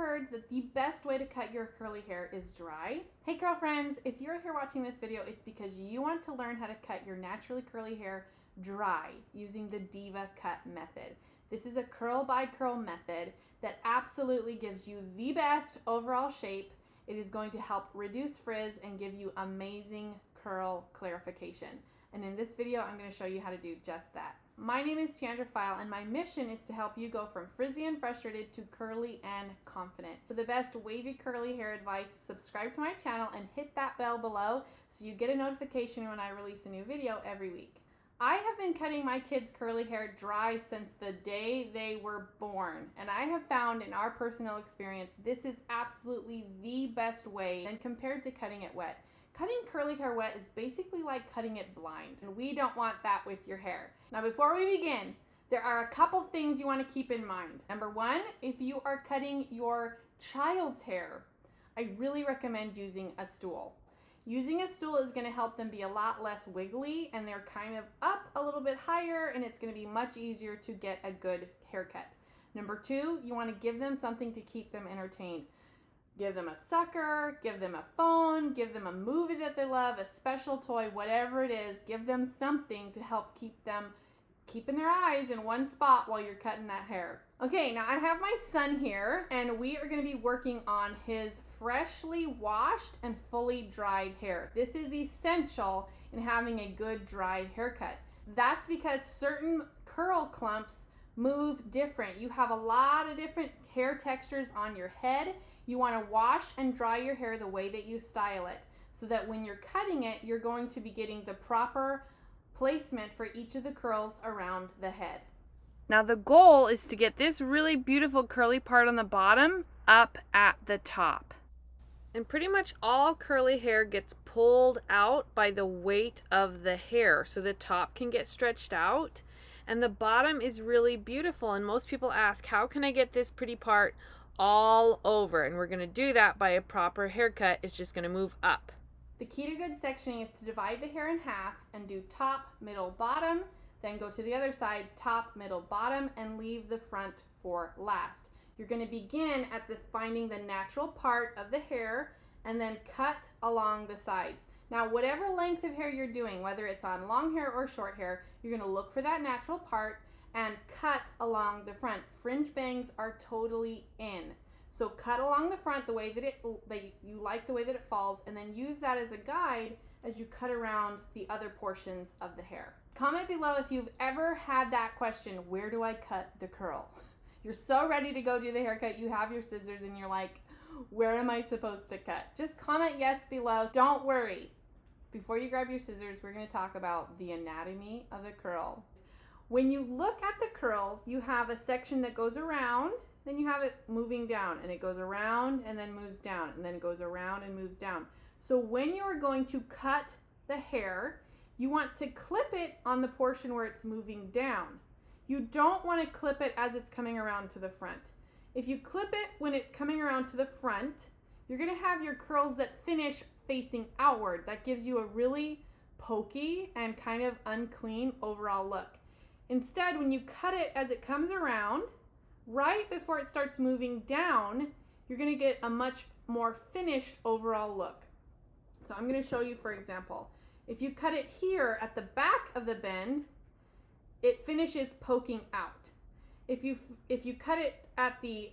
heard that the best way to cut your curly hair is dry? Hey curl friends, if you're here watching this video, it's because you want to learn how to cut your naturally curly hair dry using the Deva cut method. This is a curl by curl method that absolutely gives you the best overall shape. It is going to help reduce frizz and give you amazing curl clarification. And in this video, I'm going to show you how to do just that. My name is Teandra Pfeil, and my mission is to help you go from frizzy and frustrated to curly and confident. For the best wavy curly hair advice, subscribe to my channel and hit that bell below so you get a notification when I release a new video every week. I have been cutting my kids' curly hair dry since the day they were born, and I have found in our personal experience this is absolutely the best way than compared to cutting it wet. Cutting curly hair wet is basically like cutting it blind, and we don't want that with your hair. Now before we begin, there are a couple things you want to keep in mind. Number one, if you are cutting your child's hair, I really recommend using a stool. Using a stool is going to help them be a lot less wiggly, and they're kind of up a little bit higher, and it's going to be much easier to get a good haircut. Number two, you want to give them something to keep them entertained. Give them a sucker, give them a phone, give them a movie that they love, a special toy, whatever it is. Give them something to help keep them keeping their eyes in one spot while you're cutting that hair. Okay, now I have my son here, and we are going to be working on his freshly washed and fully dried hair. This is essential in having a good dry haircut. That's because certain curl clumps move different. You have a lot of different hair textures on your head. You want to wash and dry your hair the way that you style it, so that when you're cutting it, you're going to be getting the proper placement for each of the curls around the head. Now the goal is to get this really beautiful curly part on the bottom up at the top. And pretty much all curly hair gets pulled out by the weight of the hair, so the top can get stretched out and the bottom is really beautiful. And most people ask, how can I get this pretty part all over? And we're going to do that by a proper haircut. It's just going to move up. The key to good sectioning is to divide the hair in half and do top, middle, bottom, then go to the other side, top, middle, bottom, and leave the front for last. You're going to begin at finding the natural part of the hair and then cut along the sides. Now, whatever length of hair you're doing, whether it's on long hair or short hair, you're going to look for that natural part and cut along the front. Fringe bangs are totally in. So cut along the front the way that you like the way that it falls, and then use that as a guide as you cut around the other portions of the hair. Comment below if you've ever had that question, where do I cut the curl? You're so ready to go do the haircut, you have your scissors and you're like, where am I supposed to cut? Just comment yes below. Don't worry. Before you grab your scissors, we're going to talk about the anatomy of the curl. When you look at the curl, you have a section that goes around, then you have it moving down, and it goes around and then moves down, and then it goes around and moves down. So when you are going to cut the hair, you want to clip it on the portion where it's moving down. You don't want to clip it as it's coming around to the front. If you clip it when it's coming around to the front, you're going to have your curls that finish facing outward. That gives you a really pokey and kind of unclean overall look. Instead, when you cut it as it comes around, right before it starts moving down, you're going to get a much more finished overall look. So I'm going to show you, for example. If you cut it here at the back of the bend, it finishes poking out. If you cut it at the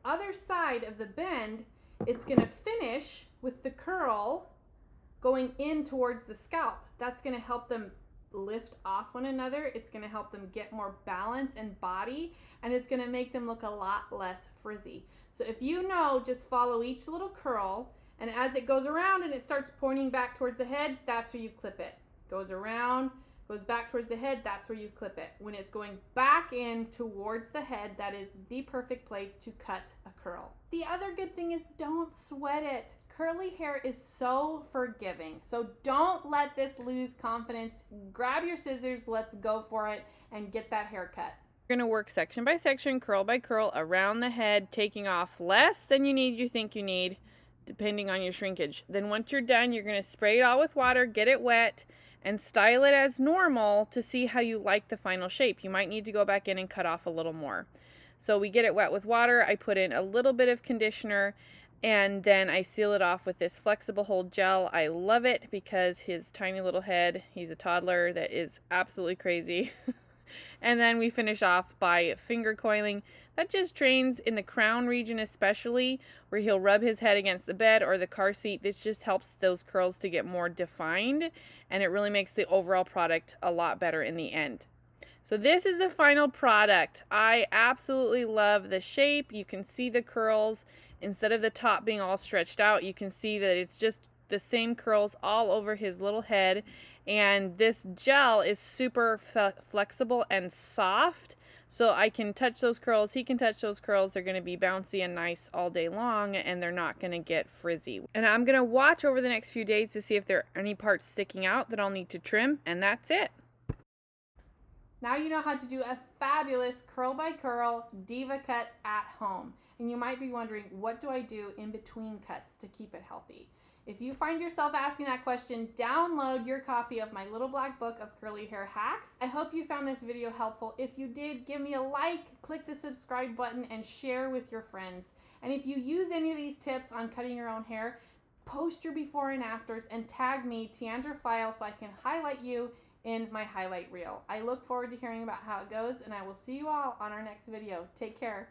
other side of the bend, it's going to finish with the curl going in towards the scalp. That's going to help them lift off one another. It's going to help them get more balance and body, and it's going to make them look a lot less frizzy. So if you know, just follow each little curl, and as it goes around and it starts pointing back towards the head, that's where you clip it. Goes around, goes back towards the head, that's where you clip it. When it's going back in towards the head, that is the perfect place to cut a curl. The other good thing is don't sweat it. Curly hair is so forgiving, so don't let this lose confidence. Grab your scissors, let's go for it, and get that haircut. You're going to work section by section, curl by curl, around the head, taking off less than you think you need, depending on your shrinkage. Then once you're done, you're going to spray it all with water, get it wet, and style it as normal to see how you like the final shape. You might need to go back in and cut off a little more. So we get it wet with water. I put in a little bit of conditioner, and then I seal it off with this flexible hold gel. I love it because his tiny little head, he's a toddler that is absolutely crazy. And then we finish off by finger coiling. That just trains in the crown region especially, where he'll rub his head against the bed or the car seat. This just helps those curls to get more defined, and it really makes the overall product a lot better in the end. So this is the final product. I absolutely love the shape. You can see the curls. Instead of the top being all stretched out, you can see that it's just the same curls all over his little head. And this gel is super flexible and soft. So I can touch those curls, he can touch those curls. They're going to be bouncy and nice all day long, and they're not going to get frizzy. And I'm going to watch over the next few days to see if there are any parts sticking out that I'll need to trim, and that's it. Now you know how to do a fabulous curl by curl Deva cut at home. And you might be wondering, what do I do in between cuts to keep it healthy? If you find yourself asking that question, download your copy of my little black book of curly hair hacks. I hope you found this video helpful. If you did, give me a like, click the subscribe button, and share with your friends. And if you use any of these tips on cutting your own hair, post your before and afters and tag me, Teandra Pfeil, so I can highlight you in my highlight reel. I look forward to hearing about how it goes, and I will see you all on our next video. Take care.